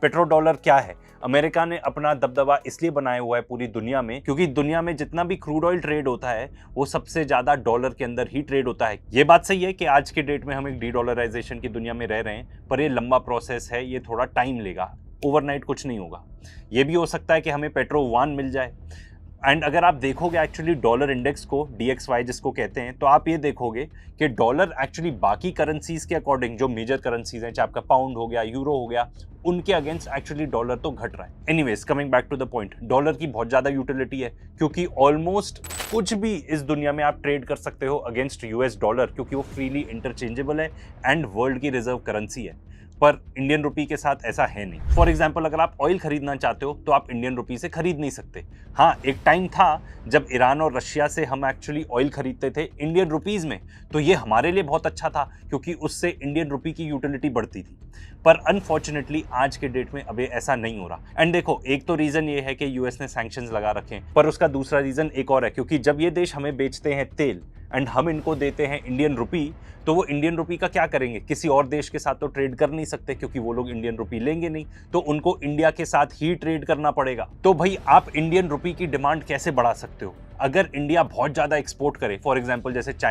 Petro dollar क्या है? America ने अपना दबदबा इसलिए बनाया हुआ है पूरी दुनिया में क्योंकि दुनिया में जितना भी क्रूड ऑयल ट्रेड होता है वो सबसे ज्यादा डॉलर के अंदर ही ट्रेड होता है। ये बात सही है कि आज के डेट में हम एक डी डॉलराइजेशन की दुनिया में रह रहे हैं, पर ये लंबा प्रोसेस है, ये थोड़ा टाइम लेगा, ओवरनाइट कुछ नहीं होगा। ये भी हो सकता है कि हमें पेट्रो 1 मिल जाए। एंड अगर आप देखोगे एक्चुअली डॉलर इंडेक्स को, DXY जिसको कहते हैं, तो आप ये देखोगे कि डॉलर एक्चुअली बाकी करेंसीज के अकॉर्डिंग, जो मेजर करेंसीज हैं, चाहे आपका पाउंड हो गया, यूरो हो गया, उनके अगेंस्ट एक्चुअली डॉलर तो घट रहा है। Anyways, coming back to the point, dollar की बहुत ज्यादा यूटिलिटी है क्योंकि ऑलमोस्ट कुछ भी इस दुनिया में आप ट्रेड कर सकते हो अगेंस्ट US डॉलर, क्योंकि वो फ्रीली इंटरचेंजेबल है एंड वर्ल्ड की रिजर्व करेंसी है। पर इंडियन रुपी के साथ ऐसा है नहीं। फॉर एग्जाम्पल, अगर आप ऑयल खरीदना चाहते हो तो आप इंडियन रुपी से खरीद नहीं सकते। हाँ, एक टाइम था जब ईरान और रशिया से हम एक्चुअली ऑयल खरीदते थे इंडियन रुपीज में, तो ये हमारे लिए बहुत अच्छा था क्योंकि उससे इंडियन रुपी की यूटिलिटी बढ़ती थी। पर अनफॉर्चुनेटली आज के डेट में अभी ऐसा नहीं हो रहा। एंड देखो, एक तो रीजन ये है कि यूएस ने सैंक्शंस लगा रखे हैं, पर उसका दूसरा रीजन एक और है, क्योंकि जब ये देश हमें बेचते हैं तेल एंड हम इनको देते हैं इंडियन रुपी, तो वो इंडियन रुपी का क्या करेंगे? किसी और देश के साथ तो ट्रेड कर नहीं सकते क्योंकि वो लोग इंडियन रुपी लेंगे नहीं, तो उनको इंडिया के साथ ही ट्रेड करना पड़ेगा। तो भाई, आप इंडियन रुपी की डिमांड कैसे बढ़ा सकते हो? अगर इंडिया बहुत ज्यादा एक्सपोर्ट करे, फॉर एग्जांपल जैसे चाइना